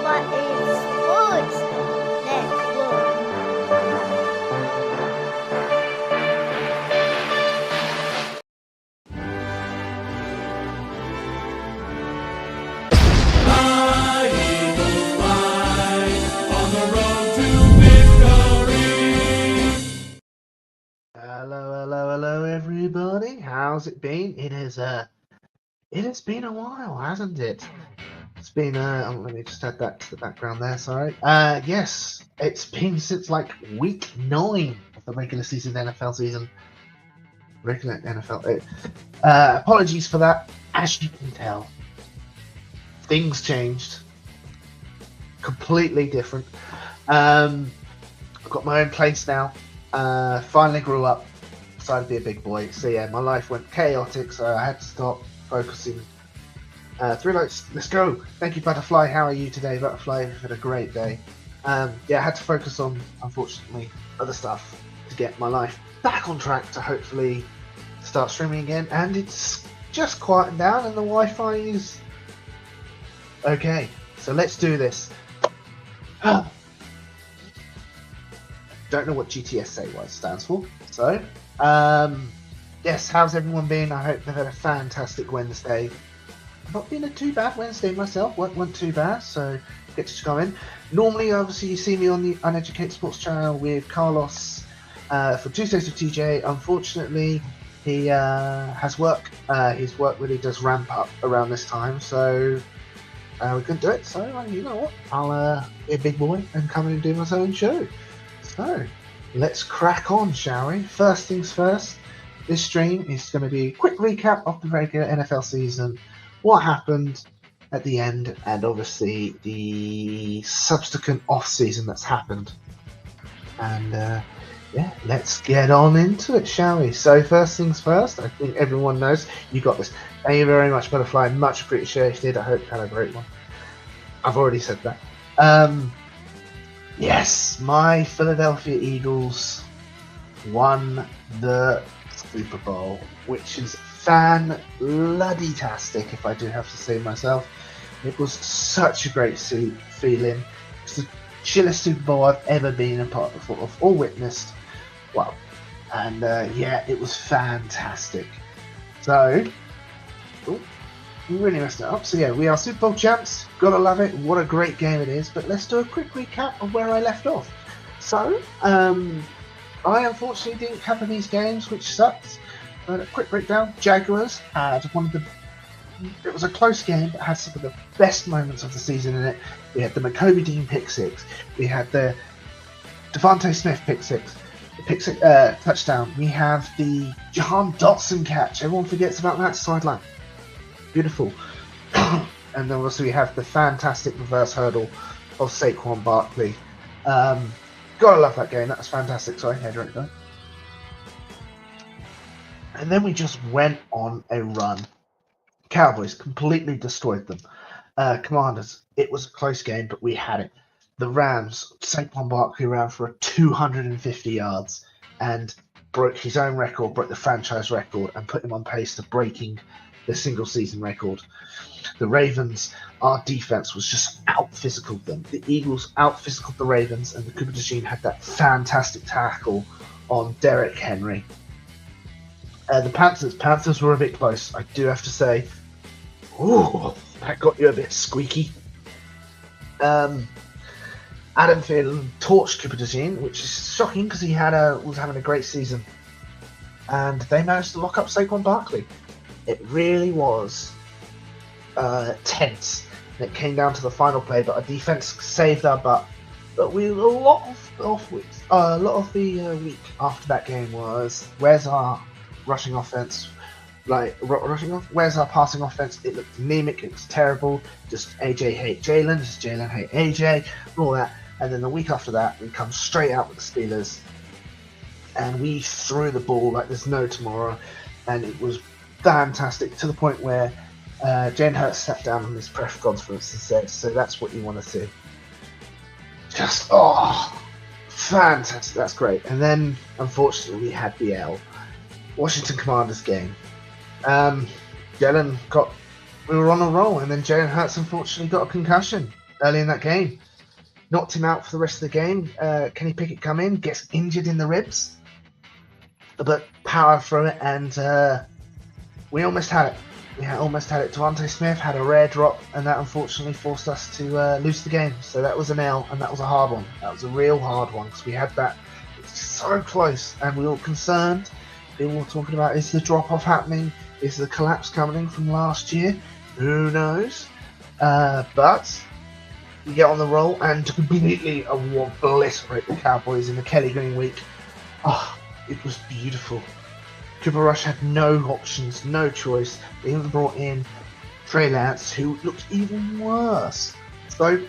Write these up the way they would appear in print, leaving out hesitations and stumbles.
about sports? Let's go. Hello, everybody. How's it been? It has been a while, hasn't it? It's been let me just add that to the background there. Sorry. Yes, it's been since like week 9 of the regular season NFL season. Regular NFL. Apologies for that. As you can tell, things changed. Completely different. I've got my own place now. Finally grew up. Decided to be a big boy. So yeah, my life went chaotic, so I had to stop focusing. 3 lights, let's go. Thank you, Butterfly. How are you today, Butterfly? You've had a great day. Yeah, I had to focus on, unfortunately, other stuff to get my life back on track to hopefully start streaming again. And it's just quieting down, and the Wi-Fi is okay. So let's do this. Don't know what GTSA stands for. So, yes, how's everyone been? I hope they've had a fantastic Wednesday. Not been a too bad Wednesday myself. Wasn't too bad, so get to come in. Normally, obviously, you see me on the Uneducated Sports channel with Carlos for Tuesdays with TJ. Unfortunately, he has work. His work really does ramp up around this time, so we couldn't do it. So, you know what? I'll be a big boy and come in and do my own show. So, let's crack on, shall we? First things first, this stream is going to be a quick recap of the regular NFL season, what happened at the end, and obviously the subsequent off-season that's happened. And yeah, let's get on into it, shall we? So first things first, I think everyone knows you got this. Thank you very much, Butterfly. Much appreciated. I hope you had a great one. I've already said that. Yes, my Philadelphia Eagles won the Super Bowl, which is fan-bloody-tastic, if I do have to say myself. It was such a great feeling. It's the chillest Super Bowl I've ever been a part of or witnessed. Wow. And yeah, it was fantastic. So, we really messed it up. So yeah, we are Super Bowl champs. Gotta love it. What a great game it is. But let's do a quick recap of where I left off. So, I unfortunately didn't cover these games, which sucks. But a quick breakdown. Jaguars had one of the... It was a close game, but had some of the best moments of the season in it. We had the M'Kobe Dean pick six. We had the Devontae Smith pick six. The pick six touchdown. We have the Jahan Dotson catch. Everyone forgets about that sideline. Beautiful. And then obviously we have the fantastic reverse hurdle of Saquon Barkley. Gotta love that game. That was fantastic. Sorry, head right there. And then we just went on a run. Cowboys completely destroyed them. Commanders, it was a close game, but we had it. The Rams, Saquon Barkley ran for 250 yards and broke his own record, broke the franchise record, and put him on pace to breaking the single season record. The Ravens, our defense was just out physicaled them. The Eagles out physicaled the Ravens, and the Cooper DeJean had that fantastic tackle on Derrick Henry. The Panthers were a bit close, I do have to say. Ooh, that got you a bit squeaky. Adam Thielen torched Cooper DeJean, which is shocking because he was having a great season, and they managed to lock up Saquon Barkley. It really was tense. It came down to the final play, but our defense saved our butt. But we a lot of the week after that game was, where's our rushing offense? Where's our passing offense? It looked anemic. It was terrible. Just AJ hate Jalen. Just Jalen hate AJ. And all that. And then the week after that, we come straight out with the Steelers, and we threw the ball like there's no tomorrow, and it was fantastic to the point where Jalen Hurts sat down on his press conference and said, "So that's what you want to see." Just fantastic. That's great. And then unfortunately we had the Washington Commanders game. We were on a roll, and then Jalen Hurts unfortunately got a concussion. early in that game. Knocked him out for the rest of the game. Kenny Pickett come in, gets injured in the ribs, but powered through it, and we almost had it. We almost had it. Devontae Smith had a rare drop, and that unfortunately forced us to lose the game. So that was an L, and that was a hard one. That was a real hard one because we had that. It's so close, and we were all concerned. People were talking about, is the drop off happening? Is the collapse coming from last year? Who knows? But we get on the roll and completely obliterate the Cowboys in the Kelly Green week. Oh, it was beautiful. Cooper Rush had no options, no choice. They even brought in Trey Lance, who looked even worse. So,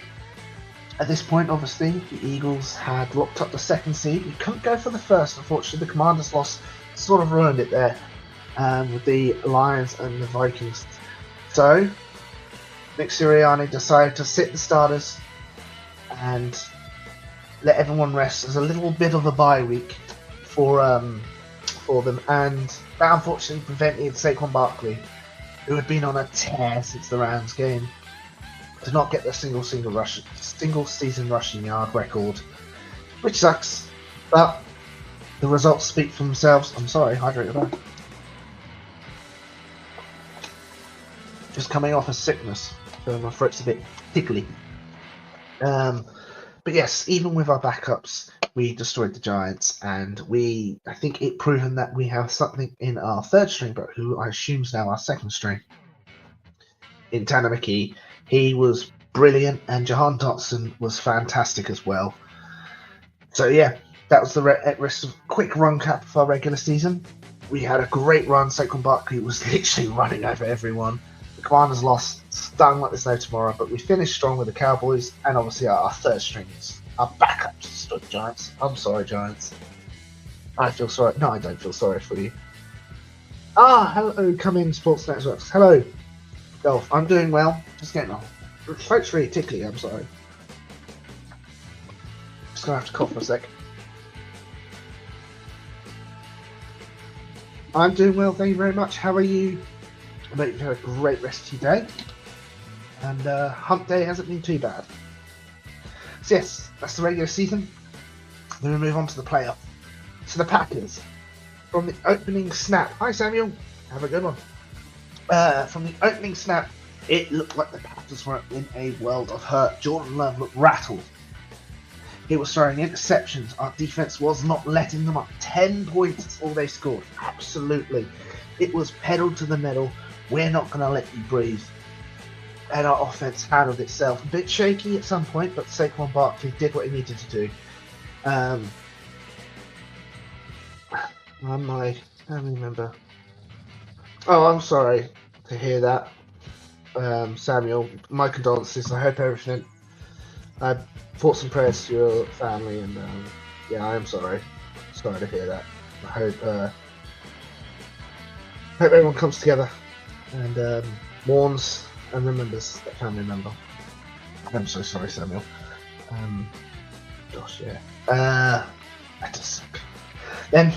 at this point, obviously, the Eagles had locked up the second seed. We couldn't go for the first, unfortunately. The Commanders' loss sort of ruined it there with the Lions and the Vikings. So, Nick Sirianni decided to sit the starters and let everyone rest as a little bit of a bye week for them, and that unfortunately prevented Saquon Barkley, who had been on a tear since the Rams game, to not get the single season rushing yard record, which sucks, but the results speak for themselves. I'm sorry, hydrate your back. Just coming off a sickness, so my throat's a bit tickly. But yes, even with our backups, we destroyed the Giants, and I think it proven that we have something in our third string, but who I assume is now our second string, in Tanner McKee. He was brilliant, and Jahan Dotson was fantastic as well. So yeah, that was the rest of quick run cap of our regular season. We had a great run. Saquon Barkley was literally running over everyone. The Commanders lost, stung like there's no tomorrow, but we finished strong with the Cowboys, and obviously our third strings, our backups stood Giants. I'm sorry, Giants. I feel sorry. No, I don't feel sorry for you. Hello, come in, Sports Networks. Hello, Golf. I'm doing well. Just getting on. Throat's really tickly. I'm sorry. Just gonna have to cough for a sec. I'm doing well, thank you very much. How are you? I hope you've had a great rest of your day. And hump day hasn't been too bad. So yes, that's the regular season. Then we move on to the playoff. So the Packers, from the opening snap. Hi Samuel, have a good one. From the opening snap, it looked like the Packers were in a world of hurt. Jordan Love looked rattled. He was throwing interceptions. Our defense was not letting them up. 10 points is all they scored. Absolutely. It was pedal to the metal. We're not going to let you breathe. And our offense handled itself. A bit shaky at some point, but Saquon Barkley did what he needed to do. I remember. Oh, I'm sorry to hear that, Samuel. My condolences. I hope everything. Thoughts and prayers to your family, and yeah, I am sorry. Sorry to hear that. I hope everyone comes together and mourns and remembers that family member. I'm so sorry, Samuel. Gosh, yeah. That does suck. Then,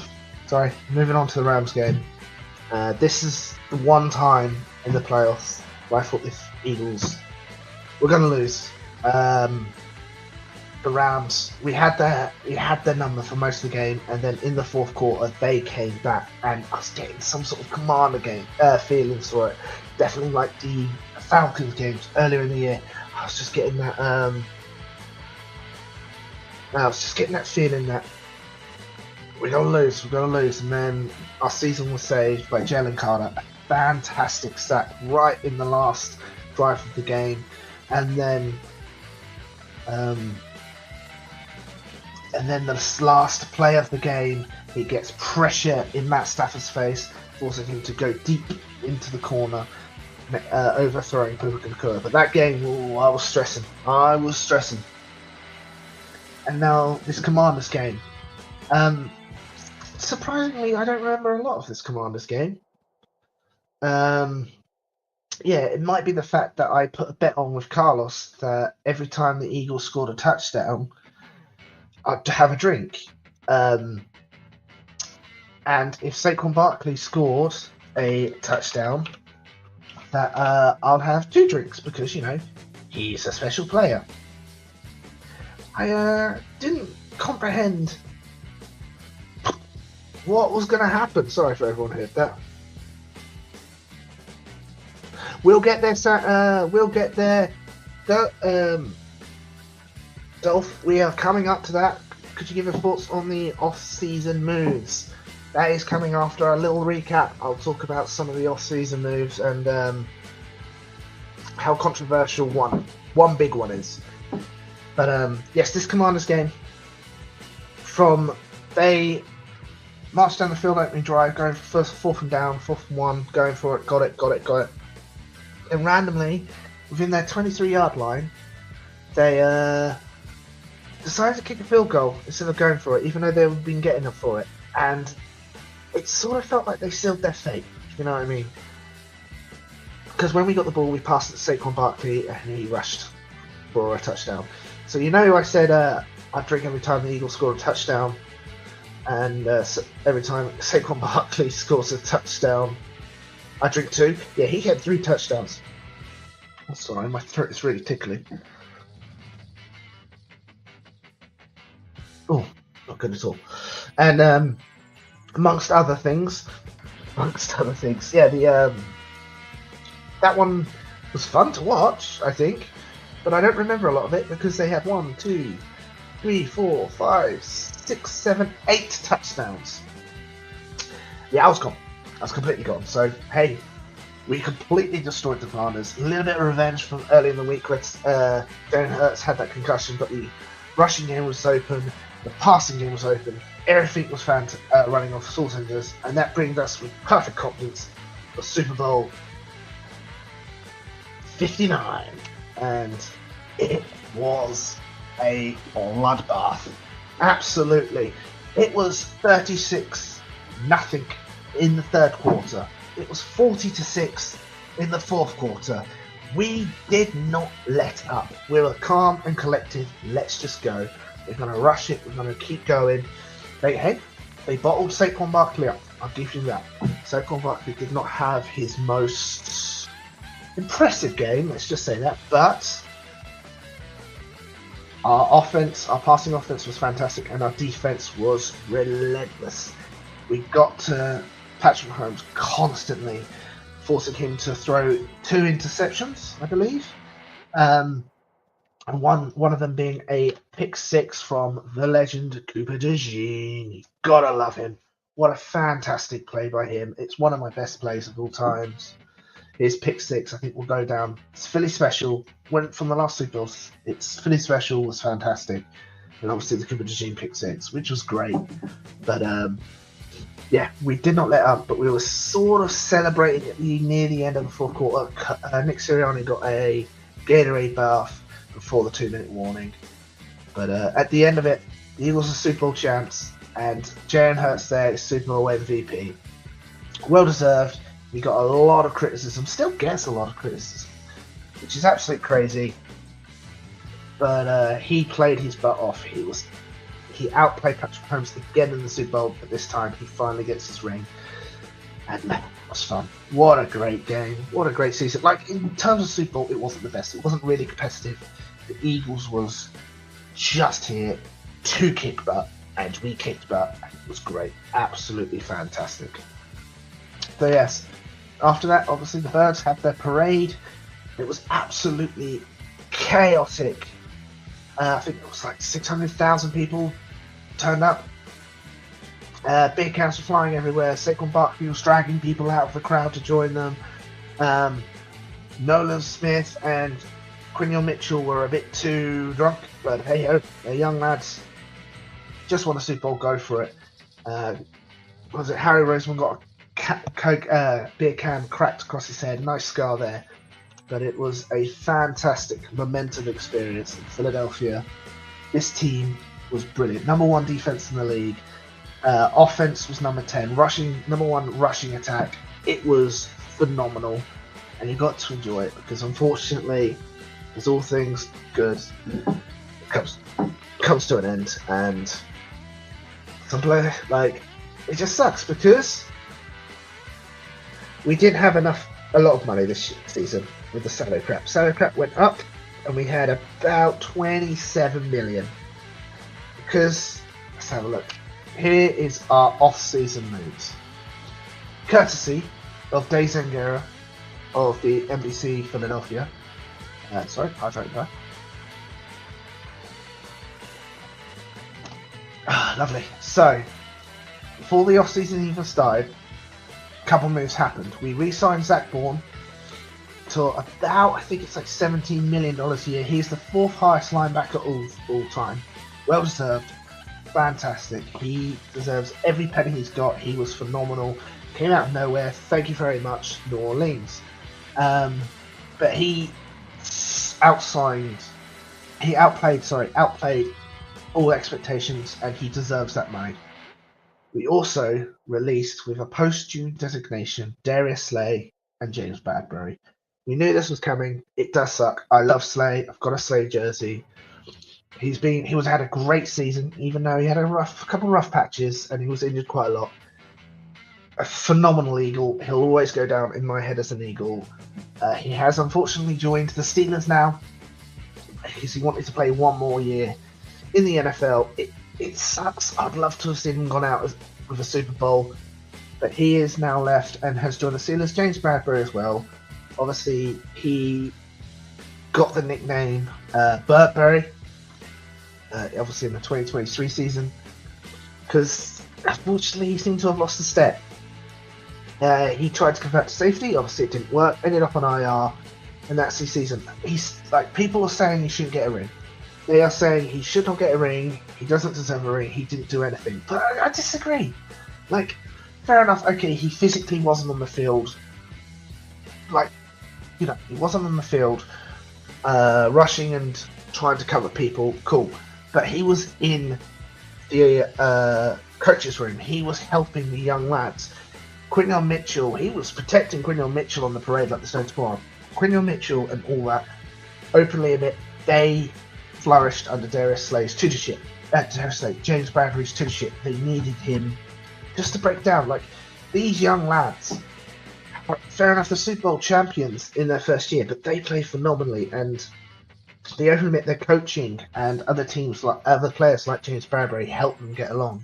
sorry, moving on to the Rams game. This is the one time in the playoffs where I thought the Eagles were going to lose. The Rams, we had their number for most of the game, and then in the fourth quarter they came back, and I was getting some sort of commander game feelings for it. Definitely like the Falcons games earlier in the year. I was just getting that. Feeling that we're gonna lose, and then our season was saved by Jalen Carter, a fantastic sack right in the last drive of the game, and then the last play of the game, he gets pressure in Matt Stafford's face, forcing him to go deep into the corner, overthrowing Puka Nakua. But that game, I was stressing. And now this Commanders game. Surprisingly, I don't remember a lot of this Commanders game. Yeah, it might be the fact that I put a bet on with Carlos that every time the Eagles scored a touchdown, I'd have a drink. And if Saquon Barkley scored a touchdown, that I'll have 2 drinks because, he's a special player. I didn't comprehend what was going to happen. Sorry for everyone who heard that. We'll get there. We'll get there. Dolph, we are coming up to that. Could you give your thoughts on the off-season moves? That is coming after a little recap. I'll talk about some of the off-season moves and how controversial one big one is. But yes, this Commanders game, from they marched down the field opening drive, going for fourth and down, 4th and 1, going for it, got it. And randomly, within their 23-yard line, they decided to kick a field goal instead of going for it, even though they had been getting up for it. And it sort of felt like they sealed their fate, if you know what I mean. Because when we got the ball, we passed it to Saquon Barkley, and he rushed for a touchdown. So you know I said I'd drink every time the Eagles score a touchdown, and every time Saquon Barkley scores a touchdown, I drink 2. Yeah, he had 3 touchdowns. I'm sorry, my throat is really tickling. Oh, not good at all. And amongst other things, yeah, that one was fun to watch, I think, but I don't remember a lot of it because they had 1, 2, 3, 4, 5, 6, 7, 8 touchdowns. Yeah, I was gone. I was completely gone. So, hey, we completely destroyed the Commanders. A little bit of revenge from early in the week where Jalen Hurts had that concussion, but the rushing game was open, the passing game was open, everything was running off all cylinders, and that brings us with perfect confidence to Super Bowl 59, and it was a bloodbath. Absolutely. It was 36-0 in the third quarter. It was 40-6 in the fourth quarter. We did not let up. We were calm and collected. Let's just go. We're going to rush it. We're going to keep going. They bottled Saquon Barkley up. I'll give you that. Saquon Barkley did not have his most impressive game, let's just say that, but our passing offense was fantastic, and our defense was relentless. We got to Patrick Mahomes constantly, forcing him to throw 2 interceptions, I believe, and one of them being a pick 6 from the legend Cooper DeJean. You gotta love him. What a fantastic play by him. It's one of my best plays of all times. His pick 6, I think, will go down. It's Philly special. Went from the last Super Bowls. It's Philly special was fantastic, and obviously the Cooper DeJean pick 6, which was great. But yeah, we did not let up. But we were sort of celebrating near the end of the fourth quarter. Nick Sirianni got a Gatorade bath before the 2-minute warning. But at the end of it, the Eagles are Super Bowl champs, and Jalen Hurts there is Super Bowl MVP. Well deserved. He got a lot of criticism, still gets a lot of criticism, which is absolutely crazy. But he played his butt off. He outplayed Patrick Mahomes again in the Super Bowl, but this time he finally gets his ring. And man, it was fun. What a great game. What a great season. Like, in terms of Super Bowl, it wasn't the best. It wasn't really competitive. The Eagles was just here to kick butt, and we kicked butt, and it was great. Absolutely fantastic. So yes, after that, obviously the Birds had their parade. It was absolutely chaotic. I think it was like 600,000 people turned up. Big cans were flying everywhere. Saquon Barkley was dragging people out of the crowd to join them. Nolan Smith and Quinion Mitchell were a bit too drunk, but hey ho, they're young lads. Just won a Super Bowl, go for it. Was it Harry Roseman got a beer can cracked across his head? Nice scar there. But it was a fantastic momentum experience in Philadelphia. This team was brilliant. Number 1 defense in the league. Offense was number 10. Number 1 rushing attack. It was phenomenal, and you got to enjoy it because, unfortunately, as all things good, it comes to an end, and it just sucks because we didn't have a lot of money this season with the salary cap. Salary cap went up and we had about 27 million. Because, let's have a look. Here is our off-season moves. Courtesy of Dave Zangara of the NBC Philadelphia. Sorry, I don't know. Lovely. So, before the off-season even started, a couple moves happened. We re-signed Zach Bourne to about, I think it's like $17 million a year. He's the fourth highest linebacker all time. Well deserved. Fantastic. He deserves every penny he's got. He was phenomenal. Came out of nowhere. Thank you very much, New Orleans. But he outplayed all expectations, and he deserves that money. We also released, with a post-June designation, Darius Slay and James Bradbury. We knew this was coming. It does suck. I love Slay. I've got a Slay jersey. He had a great season, even though he had a couple of rough patches and he was injured quite a lot. A phenomenal Eagle. He'll always go down in my head as an Eagle. He has unfortunately joined the Steelers now because he wanted to play one more year in the NFL. It sucks. I'd love to have seen him gone out with a Super Bowl, but he is now left and has joined the Steelers. James Bradbury as well. Obviously, he got the nickname Birdberry, obviously in the 2023 season, because unfortunately he seemed to have lost a step. He tried to convert to safety. Obviously, it didn't work. Ended up on IR, and that's his season. He's like, people are saying he shouldn't get a ring. They are saying he should not get a ring. He doesn't deserve a ring. He didn't do anything. But I disagree. Like, fair enough. Okay, he physically wasn't on the field. Like, you know, he wasn't on the field rushing and trying to cover people. Cool. But he was in the coach's room. He was helping the young lads. Quinyon Mitchell, he was protecting Quinyon Mitchell on the parade like there's no tomorrow. Quinyon Mitchell and all that, openly admit, they flourished under Darius Slay's tutorship. James Bradbury's tutorship. They needed him just to break down. Like, these young lads, fair enough, the Super Bowl champions in their first year, but they play phenomenally, and they openly admit their coaching and other teams, like other players like James Bradbury, helped them get along.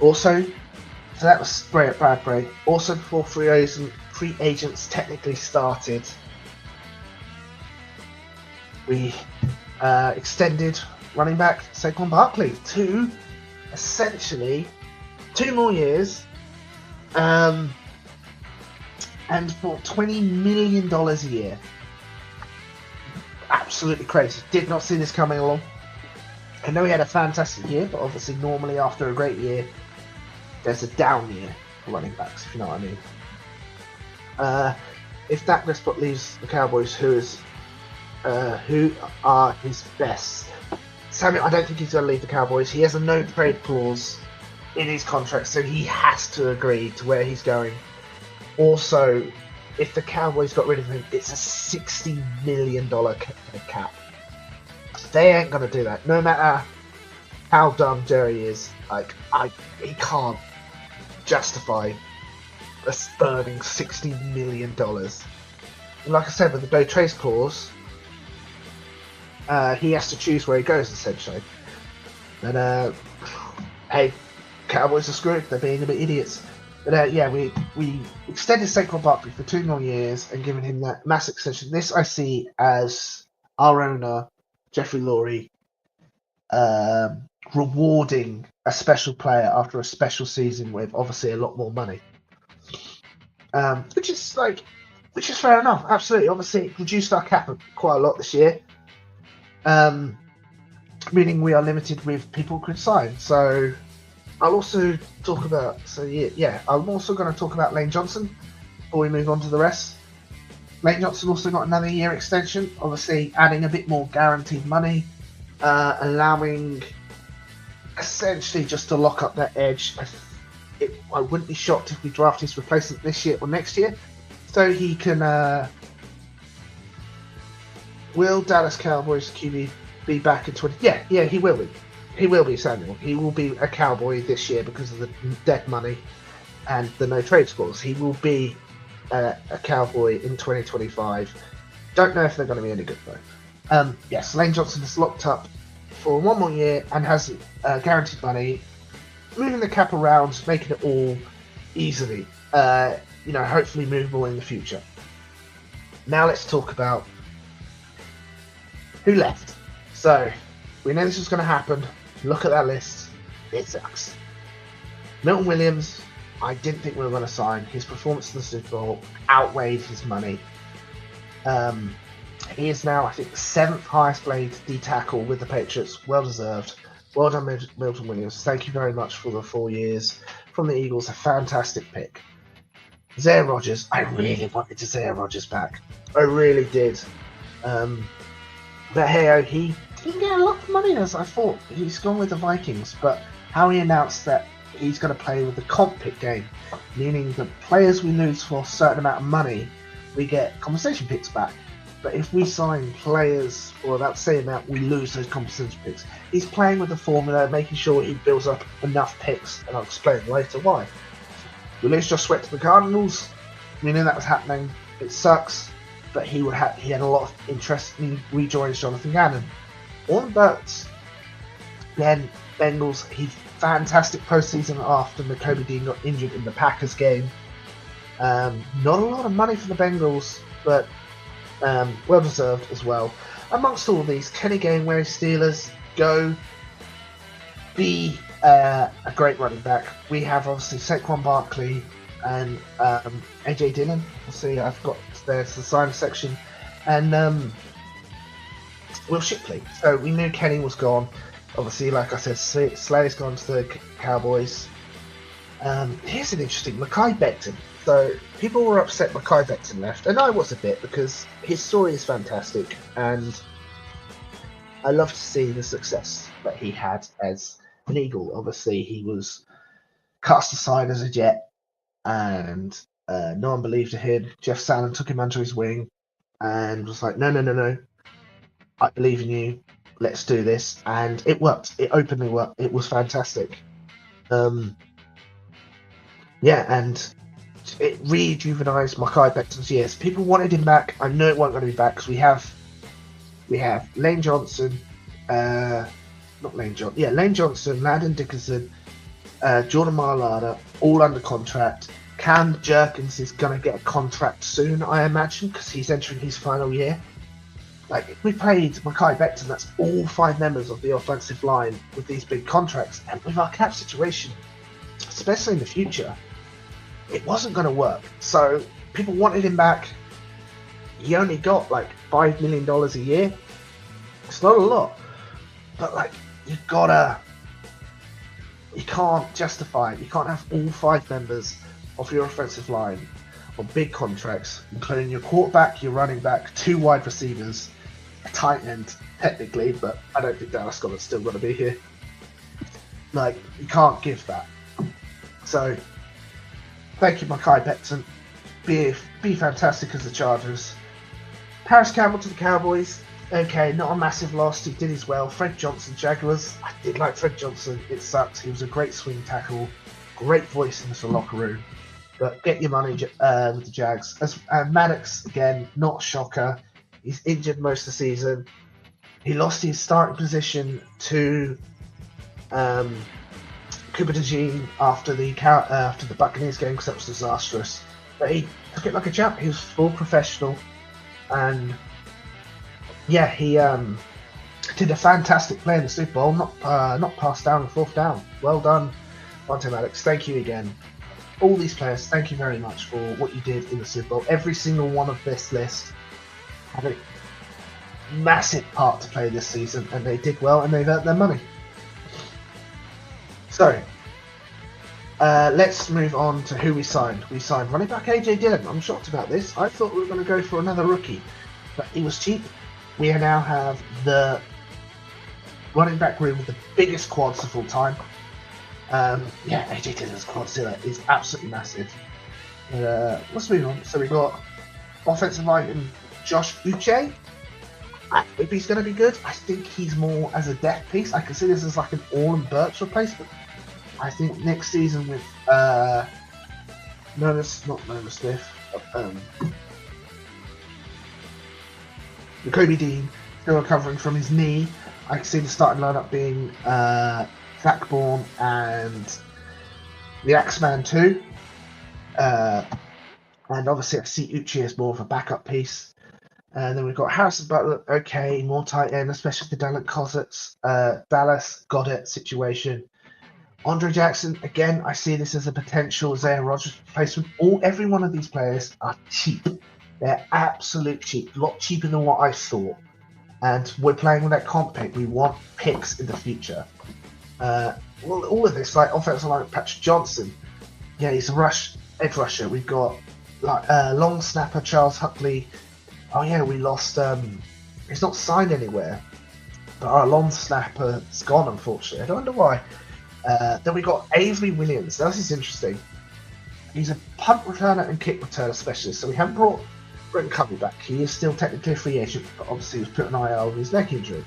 Also, so that was Bradbury. Also, before free agents technically started, we extended running back Saquon Barkley to essentially 2 more years, and for $20 million a year. Absolutely crazy. Did not see this coming along. I know he had a fantastic year, but obviously normally after a great year, there's a down year for running backs, if you know what I mean. If Dak Prescott leaves the Cowboys, who are his best? Samuel, I don't think he's going to leave the Cowboys. He has a no-trade clause in his contract, so he has to agree to where he's going. Also, if the Cowboys got rid of him, it's a $60 million cap. They ain't going to do that. No matter how dumb Jerry is, like, he can't justify a burning $60 million. And like I said, with the no trade clause, he has to choose where he goes, essentially. And, hey, Cowboys are screwed. They're being a bit idiots. But, yeah, we extended Saquon Barkley for 2 more years and given him that mass extension. This I see as our owner, Jeffrey Lurie, rewarding a special player after a special season with obviously a lot more money. Which is fair enough. Absolutely. Obviously, it reduced our cap quite a lot this year. Meaning we are limited with people who could sign. So I'll also talk about. I'm also going to talk about Lane Johnson before we move on to the rest. Lane Johnson also got another year extension, obviously adding a bit more guaranteed money, allowing essentially just to lock up that edge. I wouldn't be shocked if we draft his replacement this year or next year, so he can. Will Dallas Cowboys QB be back in 20? Yeah, he will be. He will be, Samuel. He will be a Cowboy this year because of the dead money and the no trade clause. He will be a Cowboy in 2025. Don't know if they're going to be any good though. Yes, Lane Johnson is locked up for 1 more year and has guaranteed money, moving the cap around, making it all easily, hopefully movable in the future. Now let's talk about who left. So, we know this was going to happen. Look at that list. It sucks. Milton Williams, I didn't think we were going to sign. His performance in the Super Bowl outweighed his money. He is now, I think, the 7th highest paid D tackle with the Patriots. Well deserved. Well done, Milton Williams. Thank you very much for the 4 years from the Eagles. A fantastic pick. Zaire Rodgers, I really wanted to Zaire Rodgers back. I really did. But hey, he didn't get a lot of money as I thought. He's gone with the Vikings, but how he announced that he's going to play with the comp pick game, meaning the players we lose for a certain amount of money, we get compensation picks back. But if we sign players for about the same amount, we lose those compensation picks. He's playing with the formula, making sure he builds up enough picks, and I'll explain later why. We lose Josh Sweat to the Cardinals. We knew that was happening. It sucks, but he had a lot of interest in rejoins Jonathan Gannon. On Burks, then Bengals, he fantastic postseason after Nakobe Dean got injured in the Packers game. Not a lot of money for the Bengals, but well deserved as well. Amongst all of these, Kenny Gainwell, Steelers, go be a great running back. We have obviously Saquon Barkley and AJ Dillon. We'll see, I've got there's the sign section, and Will Shipley. So we knew Kenny was gone. Obviously, like I said, Slay's gone to the Cowboys. Here's an interesting, Mekhi Becton. So people were upset Mekhi Becton left, and I was a bit, because his story is fantastic, and I love to see the success that he had as an Eagle. Obviously, he was cast aside as a Jet, and no one believed him. Jeff Sallen took him under his wing and was like, no, I believe in you. Let's do this. And it worked. It openly worked. It was fantastic. And it rejuvenized Mekhi Becton's years. People wanted him back. I know it wasn't going to be back because we have Lane Johnson, Lane Johnson, Landon Dickinson, Jordan Mailata, all under contract. Cam Jerkins is going to get a contract soon, I imagine, because he's entering his final year. Like, if we played Mekhi Becton, that's all 5 members of the offensive line with these big contracts. And with our cap situation, especially in the future, it wasn't going to work. So people wanted him back. He only got like $5 million a year. It's not a lot. But like, you can't justify it. You can't have all 5 members of your offensive line on big contracts, including your quarterback, your running back, 2 wide receivers, a tight end, technically, but I don't think Dallas Goedert's still going to be here. Like, you can't give that. So, thank you, Mekhi Becton. Be fantastic as the Chargers. Paris Campbell to the Cowboys. Okay, not a massive loss. He did his well. Fred Johnson, Jaguars. I did like Fred Johnson. It sucked. He was a great swing tackle. Great voice in the locker room. But get your money with the Jags. Maddox, again, not a shocker. He's injured most of the season. He lost his starting position to Cooper DeJean after the Buccaneers game because that was disastrous. But he took it like a champ. He was full professional. And yeah, he did a fantastic play in the Super Bowl. Not passed down the 4th down. Well done, Monte Maddox. Thank you again. All these players, thank you very much for what you did in the Super Bowl. Every single one of this list had a massive part to play this season, and they did well, and they've earned their money. So, let's move on to who we signed. We signed running back AJ Dillon. I'm shocked about this. I thought we were going to go for another rookie, but he was cheap. We now have the running back room with the biggest quads of all time. AJ Dillon's quadzilla is absolutely massive. Let's move on. So we got offensive line Josh Uche. I hope he's going to be good. I think he's more as a depth piece. I can see this as like an Orland Burks replacement. I think next season with Noah Smith, Nakobe Dean, still recovering from his knee. I can see the starting lineup being Blackborn and the Axeman too. And obviously I see Uchi as more of a backup piece. And then we've got Harrison Butler, okay, more tight end, especially the Dallas Goddard situation. Andre Jackson, again, I see this as a potential Isaiah Rodgers replacement. Every one of these players are cheap. They're absolute cheap, a lot cheaper than what I thought. And we're playing with that comp pick. We want picks in the future. Well, all of this, like offensive line, Patrick Johnson. Yeah, he's a edge rusher. We've got like long snapper Charles Huckley. Oh yeah, we lost. He's not signed anywhere, but our long snapper's gone. Unfortunately, I don't wonder why. Then we got Avery Williams. Now, this is interesting. He's a punt returner and kick returner specialist. So we haven't brought Britton Covey back. He is still technically a free agent, but obviously he was put on IR with his neck injury.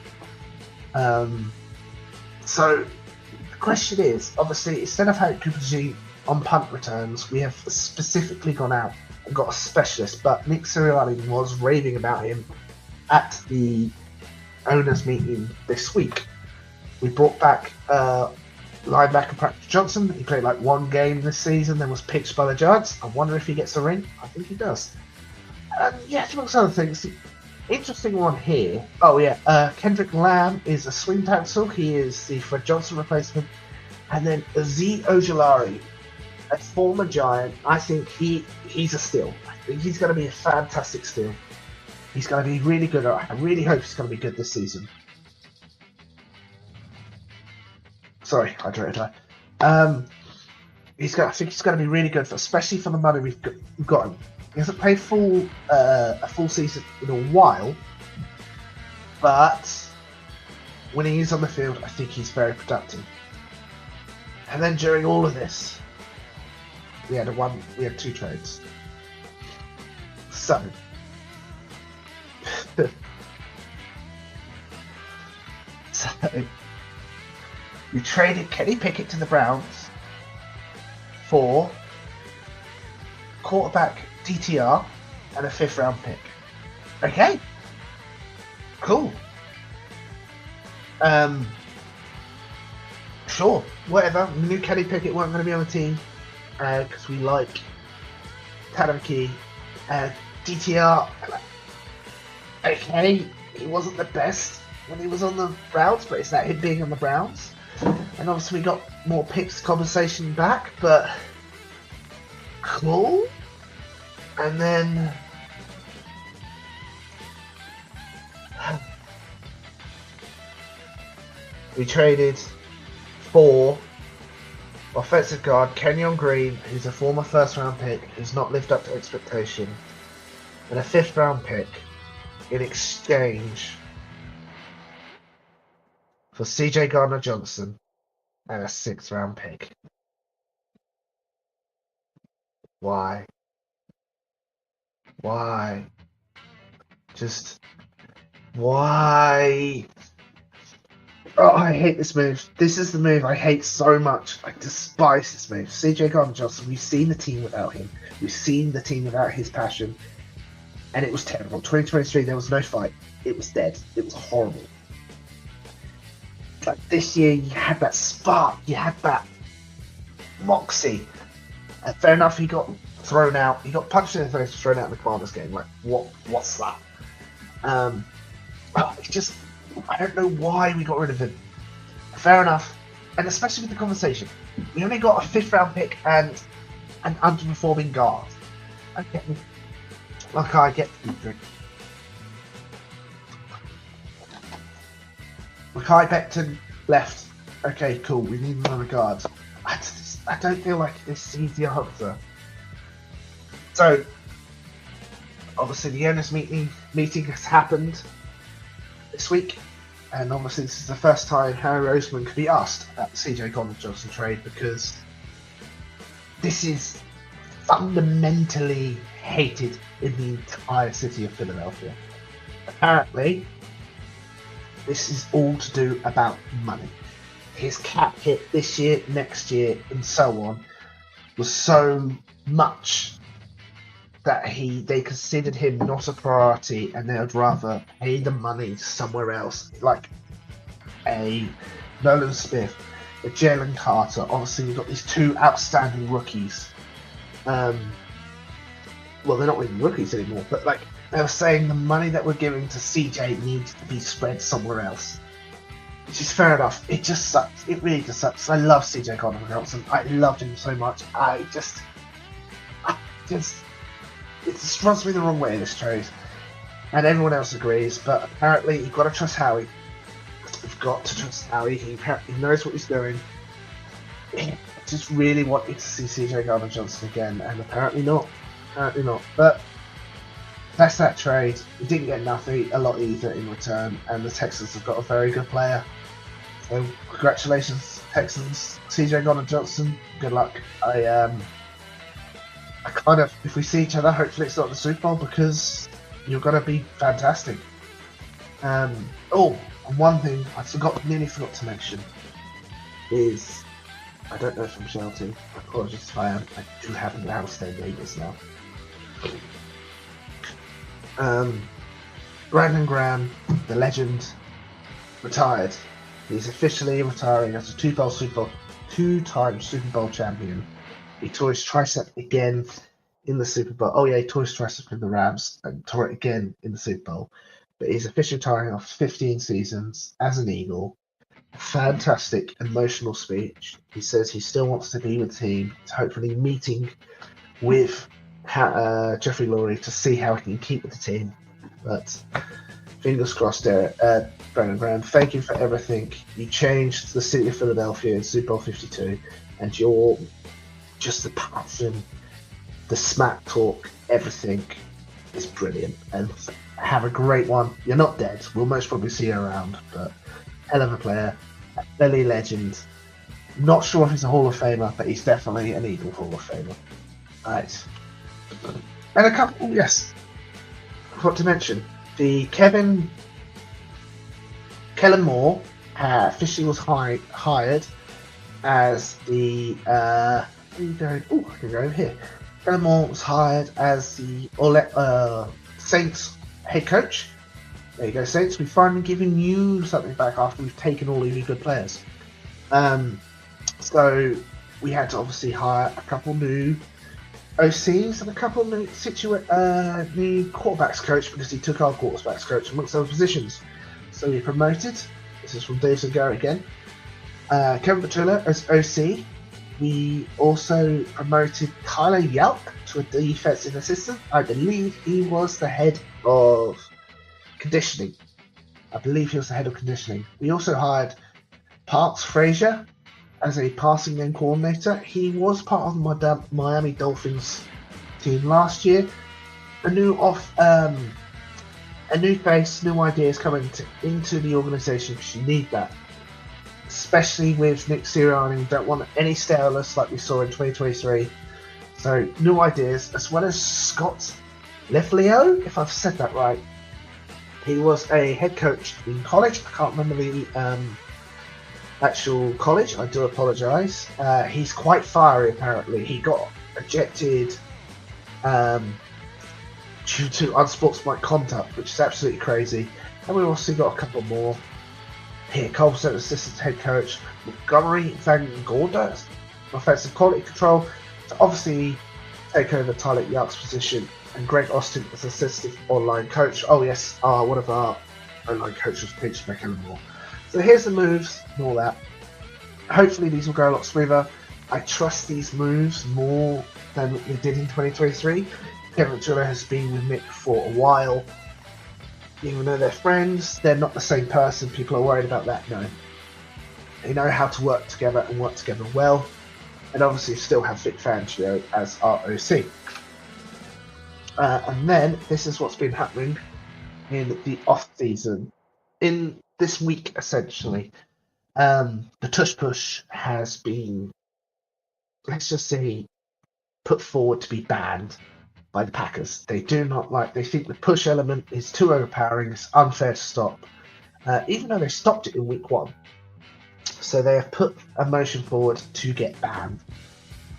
So the question is, obviously, instead of having Cooper G on punt returns, we have specifically gone out and got a specialist. But Nick Sirianni was raving about him at the owners' meeting this week. We brought back linebacker Patrick Johnson. He played like one game this season, then was pitched by the Giants. I wonder if he gets a ring. I think he does. Yeah, amongst other things, the interesting one here. Oh yeah, Kendrick Lamb is a swing tackle. He is the Fred Johnson replacement. And then Azeez Ojulari, a former Giant. I think he's a steal. I think he's going to be a fantastic steal. He's going to be really good. I really hope he's going to be good this season. Sorry, I hydrated. I think he's going to be really good, especially for the money we've got him. He hasn't played a full season in a while, but when he is on the field, I think he's very productive. And then during all of this, we had two trades. So we traded Kenny Pickett to the Browns for quarterback DTR and a 5th round pick. Okay. Cool. Sure, whatever. We knew Kenny Pickett weren't going to be on the team because we like Tanaki. DTR, okay, he wasn't the best when he was on the Browns, but it's that him being on the Browns. And obviously we got more picks conversation back, but cool. And then we traded for offensive guard Kenyon Green, who's a former 1st round pick, who's not lived up to expectation, and a 5th round pick in exchange for CJ Gardner-Johnson and a 6th round pick. Why? Just why? Oh, I hate this move. This is the move I hate so much. I despise this move. CJ Gardner-Johnson, we've seen the team without him. We've seen the team without his passion. And it was terrible. 2023, there was no fight. It was dead. It was horrible. Like this year, you had that spark. You had that moxie. And fair enough, he got thrown out. He got punched in the face, thrown out in the Commanders game. Like, what's that? It's just, I don't know why we got rid of him. Fair enough. And especially with the conversation. We only got a 5th round pick and an underperforming guard. Okay. Like, I get the drink. Mackay Becton left. Okay, cool. We need another guard. I don't feel like this is the answer. So, obviously, the owners' meeting has happened this week, and obviously, this is the first time Harry Roseman could be asked about the CJ Gardner-Johnson trade, because this is fundamentally hated in the entire city of Philadelphia. Apparently, this is all to do about money. His cap hit this year, next year, and so on was so much that they considered him not a priority and they would rather pay the money somewhere else, like a Nolan Smith, a Jalen Carter. Obviously, you've got these two outstanding rookies. Well, they're not even rookies anymore, but like they were saying, the money that we're giving to CJ needs to be spread somewhere else. Which is fair enough. It just sucks. It really just sucks. I love CJ Johnson. I loved him so much. It just rubs me the wrong way in this trade. And everyone else agrees, but apparently you've got to trust Howie. You've got to trust Howie. He knows what he's doing. He just really wanted to see CJ Johnson again, and apparently not. But that's that trade. We didn't get nothing, a lot either in return, and the Texans have got a very good player. So congratulations, Texans. CJ Johnson. Good luck. I kind of, if we see each other, hopefully it's not the Super Bowl, because you're going to be fantastic. One thing I nearly forgot to mention is, I don't know if I'm shouting. I apologize if I am. I do have downstairs neighbours now. Brandon Graham, the legend, retired. He's officially retiring as a two-time Super Bowl champion. He tore his tricep again in the Super Bowl. Oh yeah, he tore his tricep in the Rams and tore it again in the Super Bowl. But he's officially retiring after 15 seasons as an Eagle. Fantastic emotional speech. He says he still wants to be with the team. He's hopefully meeting with Jeffrey Lurie to see how he can keep with the team. But fingers crossed there. Brandon Graham, thank you for everything. You changed the city of Philadelphia in Super Bowl 52, and you're just the passion, the smack talk, everything is brilliant. And have a great one. You're not dead. We'll most probably see you around, but hell of a player, a Philly legend. Not sure if he's a Hall of Famer, but he's definitely an Eagle Hall of Famer. Right. And a couple, yes. I forgot to mention, the Kellen Moore officially was hired as the I can go over here. Kellen Moore was hired as the Saints head coach. There you go, Saints. We've finally given you something back after we've taken all of your good players. So we had to obviously hire a couple new OCs and a couple new new quarterbacks coach, because he took our quarterbacks coach amongst those positions. So we promoted. This is from Dave Garrett again. Kevin Petrillo as OC. We also promoted Tyler Yelp to a defensive assistant. I believe he was the head of conditioning. We also hired Parks Frazier as a passing game coordinator. He was part of my Miami Dolphins team last year. A new face, new ideas coming into the organisation, because you need that. Especially with Nick Sirianni, you don't want any staleness like we saw in 2023. So new ideas, as well as Scott Lefleo, if I've said that right. He was a head coach in college. I can't remember the actual college. I do apologise. He's quite fiery, apparently. He got ejected due to unsportsmanlike conduct, which is absolutely crazy. And we've also got a couple more. Here, Colson, assistant head coach. Montgomery Van Gorder, offensive quality control, to obviously take over Tyler Yark's position. And Greg Austin as assistant online coach. Oh yes, one of our online coaches, Peach McElmore. So here's the moves and all that. Hopefully these will go a lot smoother. I trust these moves more than we did in 2023. Kevin Petrillo has been with Mick for a while. Even though they're friends, they're not the same person. People are worried about that. No. They know how to work together and work together well. And obviously still have Vic Fangio as our OC. And then this is what's been happening in the off season. In this week, essentially, the tush push has been, let's just say, put forward to be banned by the Packers. They do not like. They think the push element is too overpowering. It's unfair to stop, even though they stopped it in week 1. So they have put a motion forward to get banned.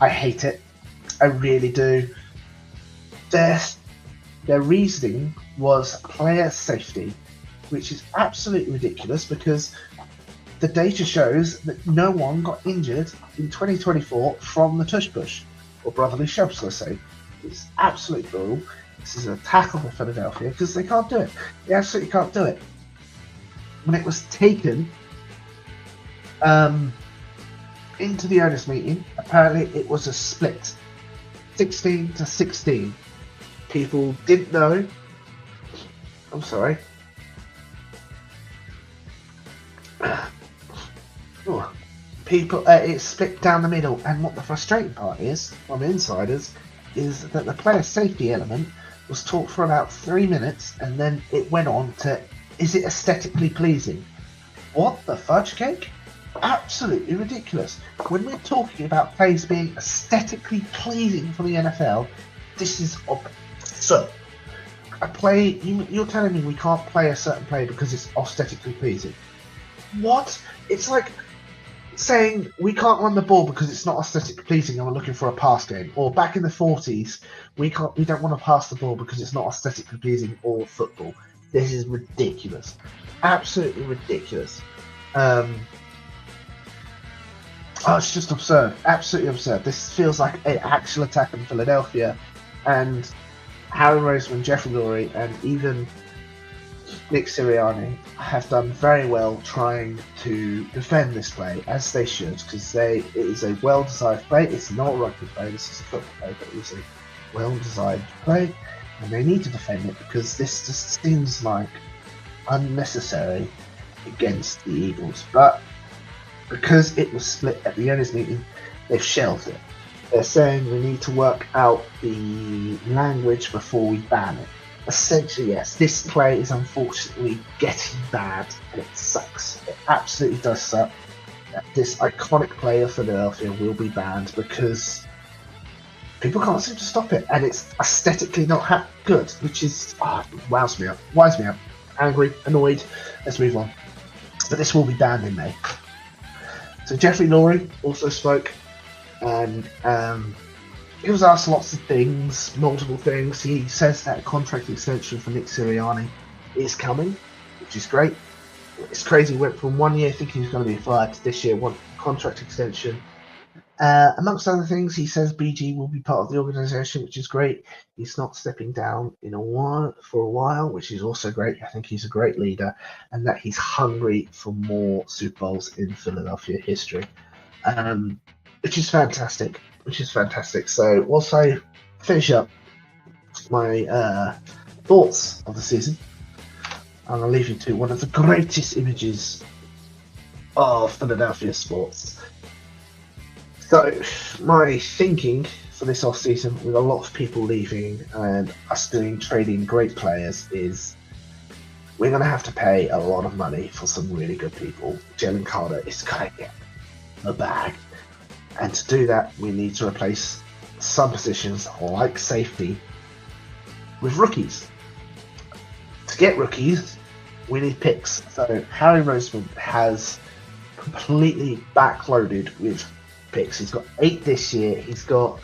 I hate it. I really do. their their reasoning was player safety, which is absolutely ridiculous because the data shows that no one got injured in 2024 from the tush push, or brotherly shoves, let's say. It's absolutely brutal. This is an attack on Philadelphia because they can't do it. They absolutely can't do it. When it was taken into the owners' meeting, apparently it was a split, 16-16. People didn't know. I'm sorry. Oh, people, it's split down the middle, and what the frustrating part is, from insiders, is that the player safety element was talked for about 3 minutes, and then it went on to, is it aesthetically pleasing? What the fudge cake? Absolutely ridiculous. When we're talking about plays being aesthetically pleasing for the NFL, this is absurd. A play, you're telling me we can't play a certain play because it's aesthetically pleasing? What? It's like saying we can't run the ball because it's not aesthetically pleasing and we're looking for a pass game. Or back in the 40s, we don't want to pass the ball because it's not aesthetically pleasing or football. This is ridiculous. Absolutely ridiculous. It's just absurd. Absolutely absurd. This feels like an actual attack on Philadelphia, and Harry Roseman, Jeffrey Lurie, and even Nick Sirianni have done very well trying to defend this play, as they should, because it is a well-designed play. It's not a rugby play, this is a football play, but it is a well-designed play, and they need to defend it because this just seems like unnecessary against the Eagles. But because it was split at the owners' meeting, they've shelved it. They're saying we need to work out the language before we ban it. Essentially, yes, this play is unfortunately getting bad, and it sucks. It absolutely does suck. This iconic play of Philadelphia will be banned because people can't seem to stop it, and it's aesthetically not good, which is wows me up, angry, annoyed. Let's move on. But this will be banned in May. So Jeffrey Lurie also spoke, and he was asked lots of things, multiple things. He says that a contract extension for Nick Sirianni is coming, which is great. It's crazy. He went from 1 year thinking he was going to be fired to this year, one contract extension. Amongst other things, he says BG will be part of the organisation, which is great. He's not stepping down for a while, which is also great. I think he's a great leader, and that he's hungry for more Super Bowls in Philadelphia history, which is fantastic. So whilst I finish up my thoughts of the season, I'm going to leave you to one of the greatest images of Philadelphia sports. So, my thinking for this off-season, with a lot of people leaving and us trading great players, is we're going to have to pay a lot of money for some really good people. Jalen Carter is going to get a bag. And to do that, we need to replace some positions, like safety, with rookies. To get rookies, we need picks. So, Harry Roseman has completely backloaded with picks. He's got 8 this year. He's got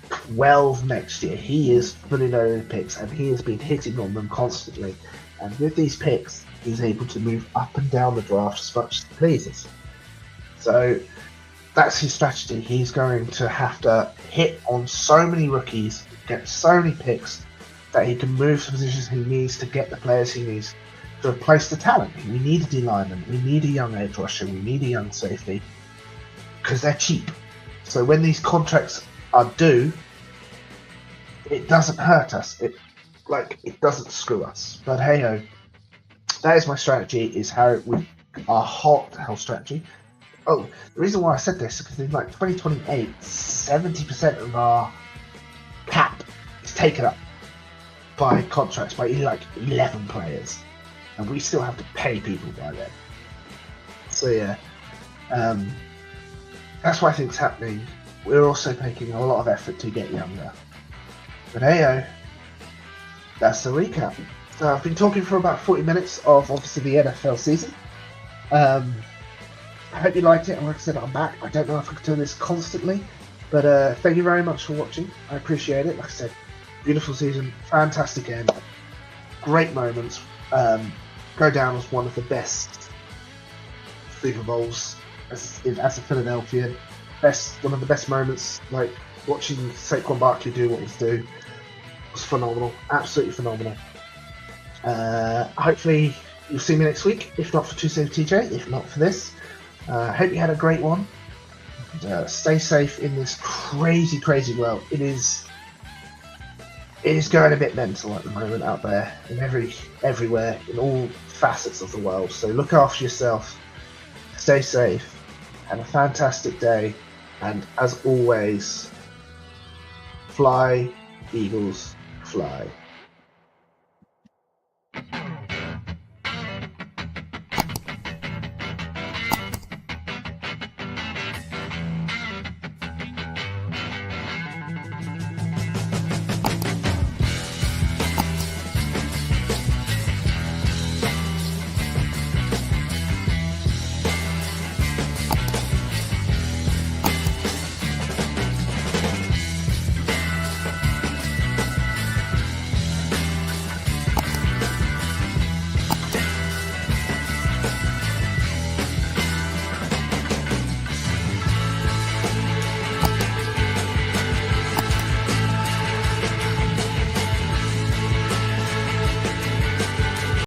12 next year. He is fully loaded with picks, and he has been hitting on them constantly. And with these picks, he's able to move up and down the draft as much as he pleases. So that's his strategy. He's going to have to hit on so many rookies, get so many picks, that he can move to positions he needs to get the players he needs to replace the talent. We need a D lineman. We need a young edge rusher. We need a young safety. Because they're cheap. So when these contracts are due, it doesn't hurt us. It doesn't screw us. But hey ho, that is my strategy. Is how we our hot hell strategy. Oh, the reason why I said this is because in 2028, 70% of our cap is taken up by contracts by 11 players, and we still have to pay people by then. So yeah. That's why I think it's happening. We're also making a lot of effort to get younger. But hey, that's the recap. So I've been talking for about 40 minutes of obviously the NFL season. I hope you liked it, and like I said, I'm back. I don't know if I can do this constantly, but thank you very much for watching. I appreciate it. Like I said, Beautiful season, fantastic end, great moments. Go down as one of the best Super Bowls as a Philadelphian. One of the best moments. Like watching Saquon Barkley do what he's doing was phenomenal, absolutely phenomenal. Hopefully you'll see me next week. If not for Tuesday with TJ, if not for this, hope you had a great one. Stay safe in this crazy, crazy world. It is going a bit mental at the moment out there, in everywhere, in all facets of the world. So look after yourself, stay safe, have a fantastic day, and as always, fly, Eagles, fly.